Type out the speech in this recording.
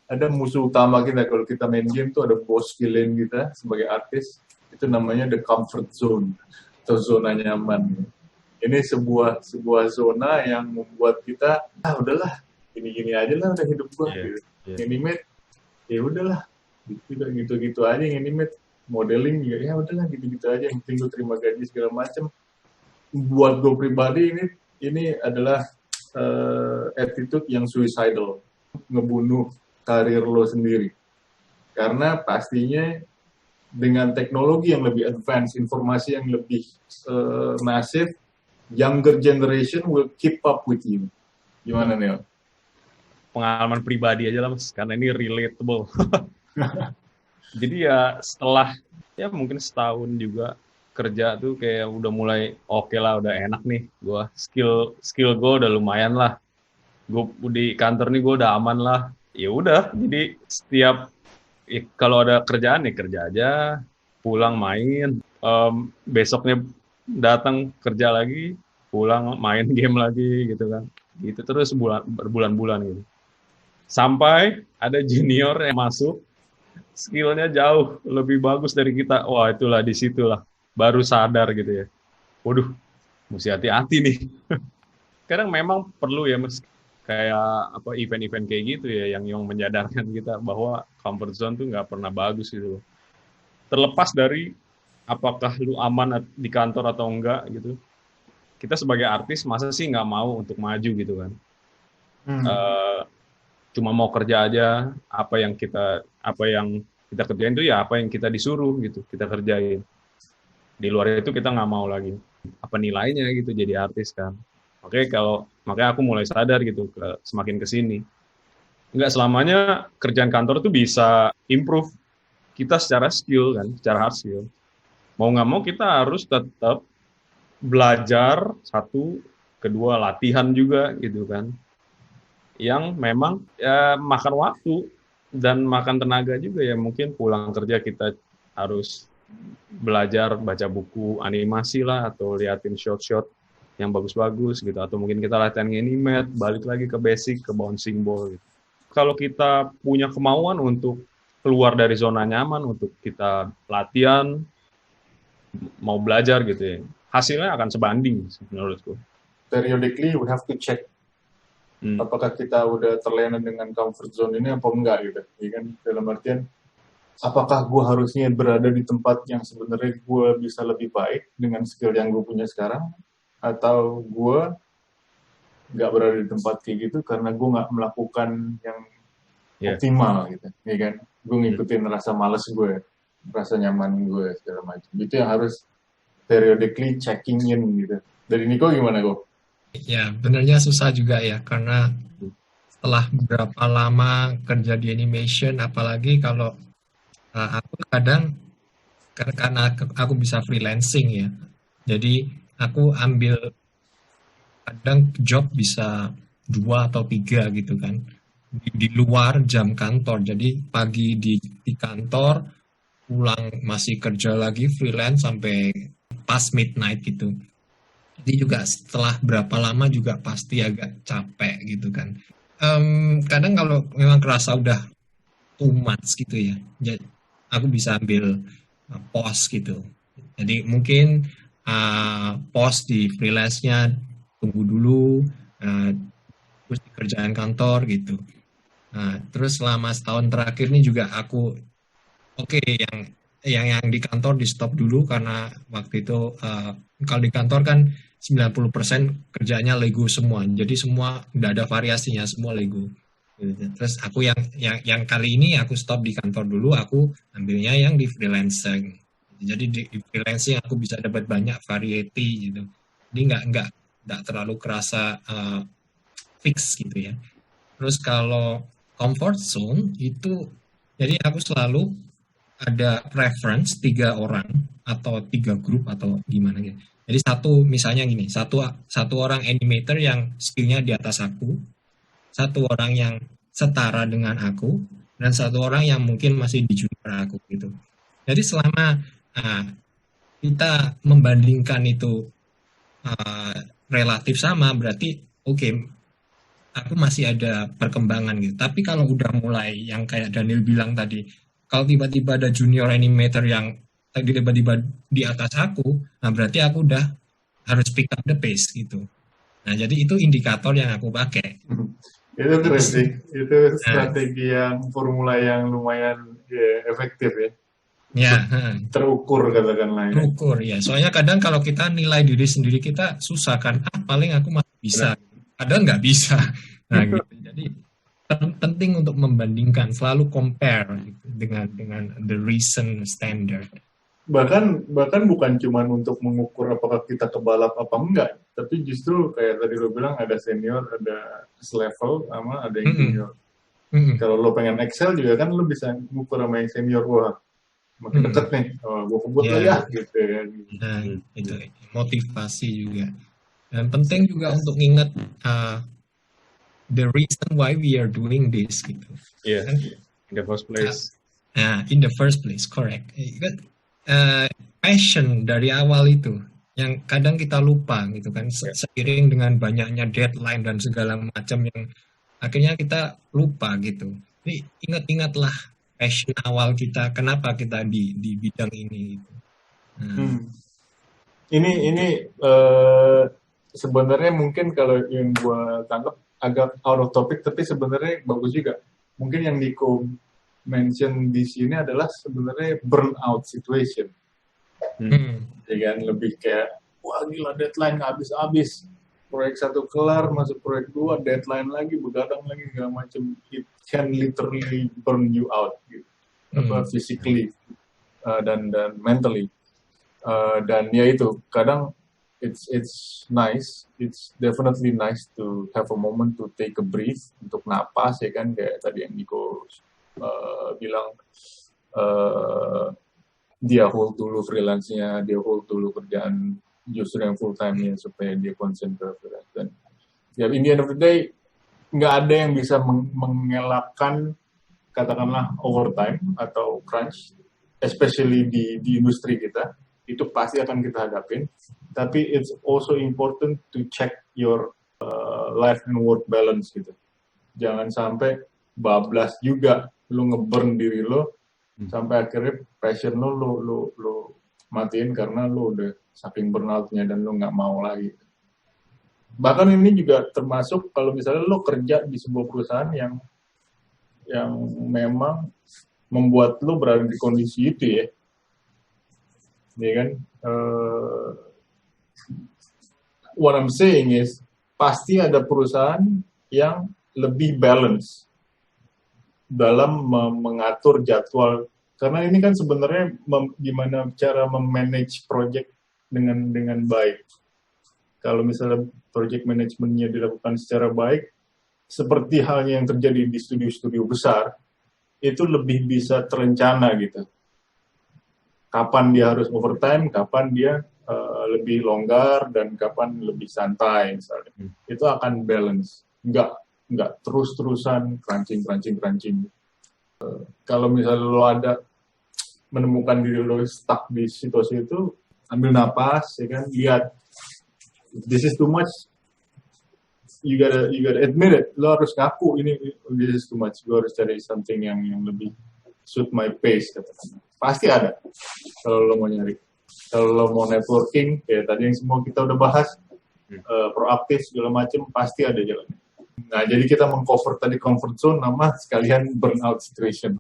ada musuh utama kita kalau kita main game tuh, ada boss villain kita sebagai artis, itu namanya the comfort zone atau zona nyaman. Ini sebuah zona yang membuat kita udahlah gini-gini aja lah udah hidup gua gitu. Animate ya udahlah gitu aja, yang animate modeling juga ya udahlah gitu-gitu aja, yang penting gue terima gaji segala macam. Buat gue pribadi ini adalah attitude yang suicidal, ngebunuh karir lo sendiri. Karena pastinya dengan teknologi yang lebih advance, informasi yang lebih masif, younger generation will keep up with you. Gimana Neil? Pengalaman pribadi aja lah Mas, karena ini relatable. Jadi ya setelah ya mungkin setahun juga kerja tuh kayak udah mulai oke lah, udah enak nih gue, skill gue udah lumayan lah, gue di kantor nih gue udah aman lah, ya udah. Jadi setiap kalau ada kerjaan nih kerja aja, pulang main, besoknya datang kerja lagi, pulang main game lagi gitu kan, gitu terus berbulan-bulan gitu, sampai ada junior yang masuk skillnya jauh lebih bagus dari kita. Wah itulah disitulah baru sadar gitu ya, waduh mesti hati-hati nih. Kadang memang perlu ya Mas, kayak apa event-event kayak gitu ya yang menyadarkan kita bahwa comfort zone tuh nggak pernah bagus gitu loh. Terlepas dari apakah lu aman di kantor atau enggak gitu, kita sebagai artis masa sih nggak mau untuk maju gitu kan. Cuma mau kerja aja, apa yang kita kerjain itu ya apa yang kita disuruh gitu kita kerjain. Di luar itu kita nggak mau lagi. Apa nilainya gitu jadi artis kan. Oke, makanya aku mulai sadar gitu semakin kesini. Nggak selamanya kerjaan kantor tuh bisa improve kita secara skill kan, secara hard skill. Mau nggak mau kita harus tetap belajar, satu, kedua latihan juga gitu kan. Yang memang ya makan waktu dan makan tenaga juga ya, mungkin pulang kerja kita harus belajar baca buku animasi lah atau liatin shot-shot yang bagus-bagus gitu, atau mungkin kita latihan animate, balik lagi ke basic, ke bouncing ball gitu. Kalau kita punya kemauan untuk keluar dari zona nyaman, untuk kita latihan, mau belajar gitu ya, hasilnya akan sebanding menurutku. Periodically we have to check apakah kita udah terlena dengan comfort zone ini apa enggak gitu, ya kan, dalam artian apakah gue harusnya berada di tempat yang sebenarnya gue bisa lebih baik dengan skill yang gue punya sekarang, atau gue nggak berada di tempat kayak gitu karena gue nggak melakukan yang optimal gitu, ya kan, gue ngikutin rasa males gue, rasa nyaman gue segala macam. Itu yang harus periodically checking in gitu. Dari Niko gimana kok? Ya, benernya susah juga ya, karena setelah berapa lama kerja di animation, apalagi kalau aku kadang, karena aku bisa freelancing ya, jadi aku ambil kadang job bisa 2 atau 3 gitu kan, di luar jam kantor. Jadi pagi di kantor, pulang masih kerja lagi freelance sampai pas midnight gitu. Jadi juga setelah berapa lama juga pasti agak capek gitu kan. Kadang kalau memang kerasa udah too much gitu ya, jadi aku bisa ambil pause gitu. Jadi mungkin pause di freelance-nya, tunggu dulu, terus di kerjaan kantor gitu. Terus selama setahun terakhir ini juga aku yang di kantor di stop dulu, karena waktu itu kalau di kantor kan 90% kerjanya Lego semua, jadi semua nggak ada variasinya, semua Lego. Terus aku yang kali ini aku stop di kantor dulu, aku ambilnya yang di freelancing. Jadi di freelancing aku bisa dapat banyak variety gitu. Jadi nggak terlalu kerasa fix gitu ya. Terus kalau comfort zone itu, jadi aku selalu ada preference 3 orang atau 3 grup atau gimana gitu. Jadi misalnya gini, satu orang animator yang skillnya di atas aku, satu orang yang setara dengan aku, dan satu orang yang mungkin masih di junior aku gitu. Jadi selama kita membandingkan itu relatif sama, berarti aku masih ada perkembangan gitu. Tapi kalau udah mulai yang kayak Daniel bilang tadi, kalau tiba-tiba ada junior animator yang tiba-tiba di atas aku, nah berarti aku udah harus pick up the pace gitu. Nah, jadi itu indikator yang aku pakai. Itu keren sih. Itu Nah, strategi yang formula yang lumayan efektif ya. ya, Terukur katakanlah ya. terukur ya. Soalnya kadang kalau kita nilai diri sendiri kita susah kan, paling aku masih bisa. Kadang nggak bisa. Nah, gitu. Jadi penting untuk membandingkan, selalu compare gitu, dengan the recent standard. Bahkan bukan cuma untuk mengukur apakah kita kebalap apa enggak, tapi justru kayak tadi lo bilang ada senior, ada selevel, sama ada yang junior. Kalau lo pengen excel juga kan lo bisa mengukur sama yang senior, wah makin deket nih, gue kebut lah ya gitu ya. Nah, itu motivasi juga. Dan penting juga untuk ingat the reason why we are doing this gitu. Yeah, in the first place. In the first place, correct. Passion dari awal itu yang kadang kita lupa gitu kan, seiring dengan banyaknya deadline dan segala macam yang akhirnya kita lupa gitu. Jadi ingat-ingatlah passion awal kita, kenapa kita di bidang ini gitu. Ini sebenarnya mungkin kalau yang gue tangkap agak out of topic, tapi sebenarnya bagus juga. Mungkin yang Nico mention di sini adalah sebenarnya burnout situation. Ya kan, lebih kayak wah gila deadline nggak habis-habis, proyek 1 kelar, masuk proyek 2, deadline lagi, begadang lagi segala macam. It can literally burn you out gitu. Physically dan mentally. Dan ya itu kadang it's nice, it's definitely nice to have a moment to take a breath, untuk napas ya kan, kayak tadi yang Nico bilang, dia hold dulu freelance-nya, dia hold dulu kerjaan justru yang full time-nya supaya dia konsen ke freelance. Dan ya in the end of the day nggak ada yang bisa mengelakkan katakanlah overtime atau crunch, especially di industri kita, itu pasti akan kita hadapin. Tapi it's also important to check your life and work balance gitu. Jangan sampai bablas juga, lu ngeburn diri lo sampai akhirnya passion lo matiin karena lo udah saking burnout-nya dan lo nggak mau lagi. Bahkan ini juga termasuk kalau misalnya lo kerja di sebuah perusahaan yang memang membuat lo berada di kondisi itu ya kan. What I'm saying is pasti ada perusahaan yang lebih balance dalam mengatur jadwal, karena ini kan sebenarnya gimana cara memanage project dengan baik. Kalau misalnya project manajemennya dilakukan secara baik, seperti halnya yang terjadi di studio-studio besar, itu lebih bisa terencana gitu. Kapan dia harus overtime, kapan dia lebih longgar, dan kapan lebih santai misalnya. Itu akan balance. Nggak terus-terusan crunching. Kalau misalnya lo ada menemukan diri lo stuck di situasi itu, ambil napas, ya kan, lihat this is too much, you gotta admit it, lo harus ngaku ini this is too much, lo harus cari something yang lebih suit my pace, katakan. Pasti ada kalau lo mau nyari. Kalau lo mau networking, kayak tadi yang semua kita udah bahas, proaktif segala macam, pasti ada jalannya. Nah, jadi kita mengcover tadi comfort zone nama sekalian burnout situation.